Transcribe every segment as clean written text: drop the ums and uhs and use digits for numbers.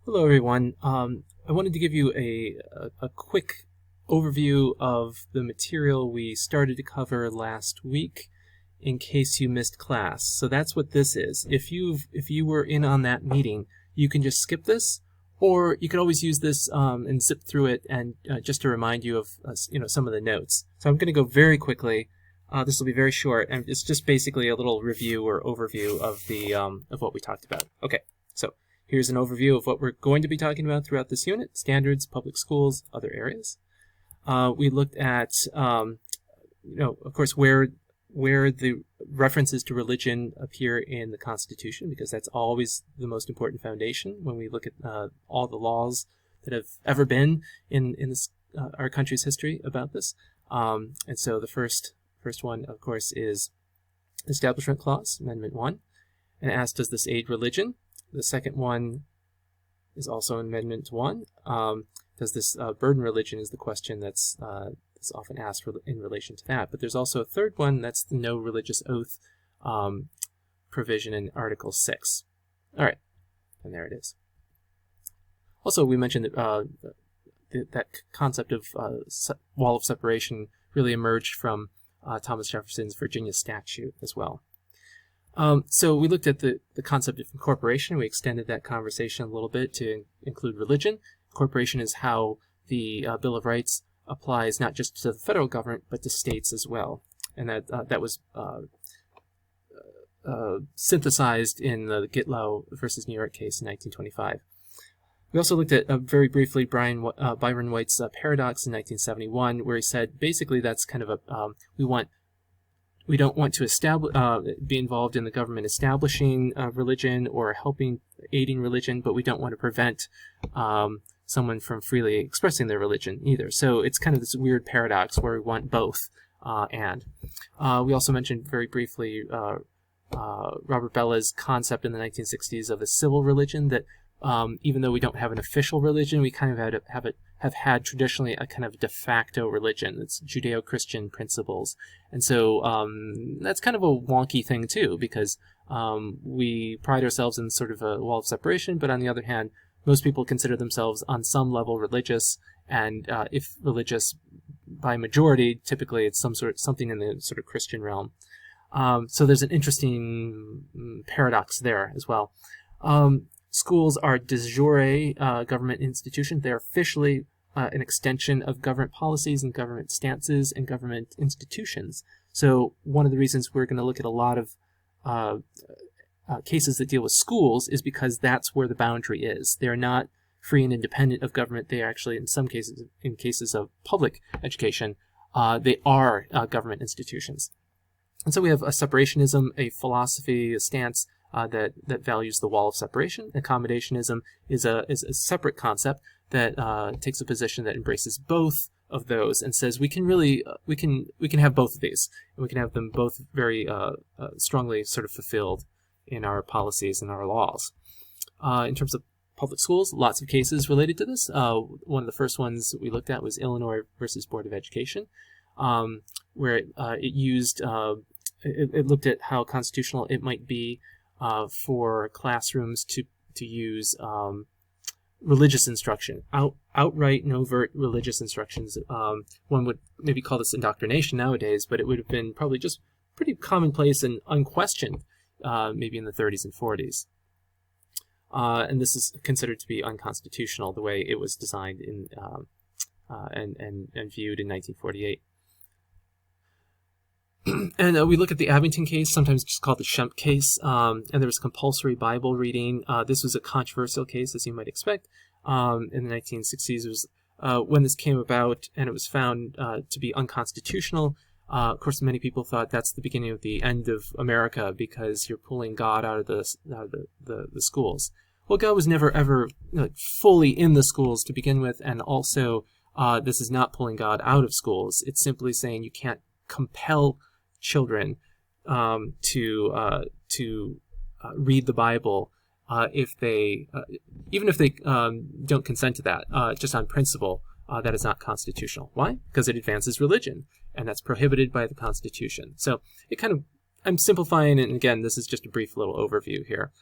Hello, everyone. I wanted to give you a quick overview of the material we started to cover last week in case you missed class. So that's what this is. If you were in on that meeting, you can just skip this, or you could always use this and zip through it and just to remind you of some of the notes. So I'm going to go very quickly. This will be very short, and it's just basically a little review or overview of the of what we talked about. Okay, so here's an overview of what we're going to be talking about throughout this unit: standards, public schools, other areas. We looked at, of course, where the references to religion appear in the Constitution, because that's always the most important foundation when we look at all the laws that have ever been in this, our country's history about this. And so the first one, of course, is Establishment Clause, Amendment 1, and it asks, does this aid religion? The second one is also Amendment 1. Does this burden religion is the question that's often asked in relation to that. But there's also a third one, that's the no religious oath provision in Article 6. All right, and there it is. Also, we mentioned that that concept of wall of separation really emerged from Thomas Jefferson's Virginia statute as well. So we looked at the concept of incorporation. We extended that conversation a little bit to include religion. Incorporation is how the Bill of Rights applies not just to the federal government, but to states as well. And that was synthesized in the Gitlow versus New York case in 1925. We also looked at, very briefly, Byron White's paradox in 1971, where he said basically that's kind of a, we don't want to be involved in the government establishing religion or aiding religion, but we don't want to prevent someone from freely expressing their religion either. So it's kind of this weird paradox where we want both. And we also mentioned very briefly Robert Bella's concept in the 1960s of a civil religion, that even though we don't have an official religion, we kind of have had traditionally a kind of de facto religion. It's Judeo-Christian principles. And so that's kind of a wonky thing too, because we pride ourselves in sort of a wall of separation, but on the other hand, most people consider themselves on some level religious, and if religious by majority, typically it's something in the sort of Christian realm. So there's an interesting paradox there as well. Schools are de jure government institutions. They're officially an extension of government policies and government stances and government institutions. So one of the reasons we're going to look at a lot of cases that deal with schools is because that's where the boundary is. They're not free and independent of government. They actually, in some cases, in cases of public education, they are government institutions. And so we have a separationism, a philosophy, a stance that values the wall of separation. Accommodationism is a separate concept that takes a position that embraces both of those and says we can have both of these, and we can have them both very strongly sort of fulfilled in our policies and our laws. In terms of public schools, lots of cases related to this. One of the first ones we looked at was Illinois versus Board of Education, where it looked at how constitutional it might be for classrooms to use religious instruction, outright and overt religious instructions. One would maybe call this indoctrination nowadays, but it would have been probably just pretty commonplace and unquestioned maybe in the 30s and 40s. And this is considered to be unconstitutional the way it was designed in and viewed in 1948. And we look at the Abington case, sometimes just called the Schempp case, and there was compulsory Bible reading. This was a controversial case, as you might expect. In the 1960s, it was when this came about, and it was found to be unconstitutional. Of course, many people thought that's the beginning of the end of America because you're pulling God out of the schools. Well, God was never ever fully in the schools to begin with, and also this is not pulling God out of schools. It's simply saying you can't compel children to read the Bible if they even if they don't consent to that, just on principle. That is not constitutional. Why? Because it advances religion, and that's prohibited by the Constitution. So it kind of, I'm simplifying, and again, this is just a brief little overview here.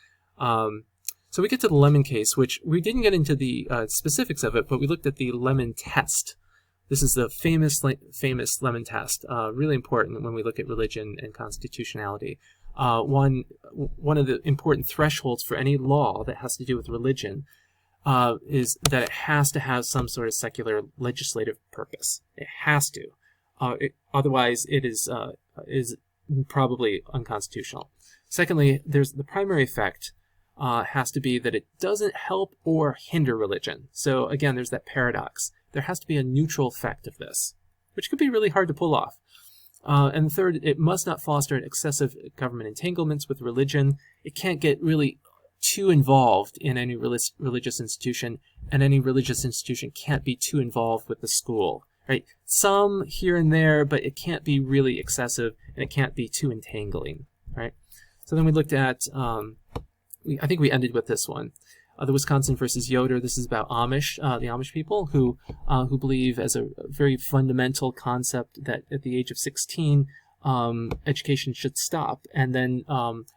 So So we get to the Lemon case, which we didn't get into the specifics of it, but we looked at the Lemon test. This is the famous Lemon test, really important when we look at religion and constitutionality. One of the important thresholds for any law that has to do with religion is that it has to have some sort of secular legislative purpose. It has to. Otherwise, it is probably unconstitutional. Secondly, there's the primary effect has to be that it doesn't help or hinder religion. So again, there's that paradox. There has to be a neutral effect of this, which could be really hard to pull off. And third, it must not foster excessive government entanglements with religion. It can't get really too involved in any religious institution, and any religious institution can't be too involved with the school, right? Some here and there, but it can't be really excessive, and it can't be too entangling, right? So then we looked at, I think we ended with this one. The Wisconsin versus Yoder. This is about Amish, the Amish people who believe as a very fundamental concept that at the age of 16, education should stop, and then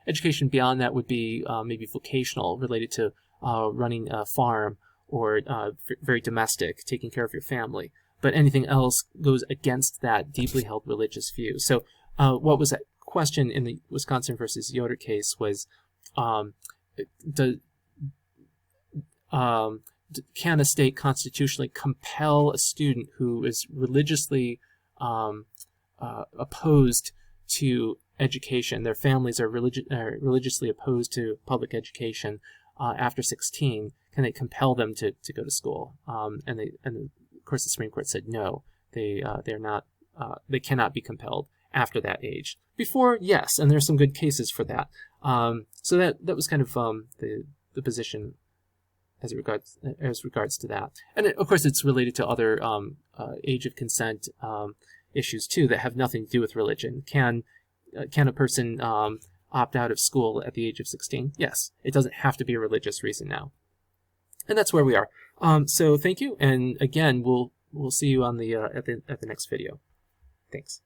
education beyond that would be maybe vocational, related to running a farm, or very domestic, taking care of your family. But anything else goes against that deeply held religious view. So what was that question in the Wisconsin versus Yoder case was, can a state constitutionally compel a student who is religiously opposed to education, their families are religiously opposed to public education after 16, can they compel them to go to school? And of course the Supreme Court said no, they're not, they cannot be compelled after that age. Before, yes, and there's some good cases for that. So that was kind of the position as regards to that. And of course it's related to other age of consent issues too that have nothing to do with religion. Can a person opt out of school at the age of 16? Yes. It doesn't have to be a religious reason now. And that's where we are. So thank you, and again, we'll see you on the at the next video. Thanks.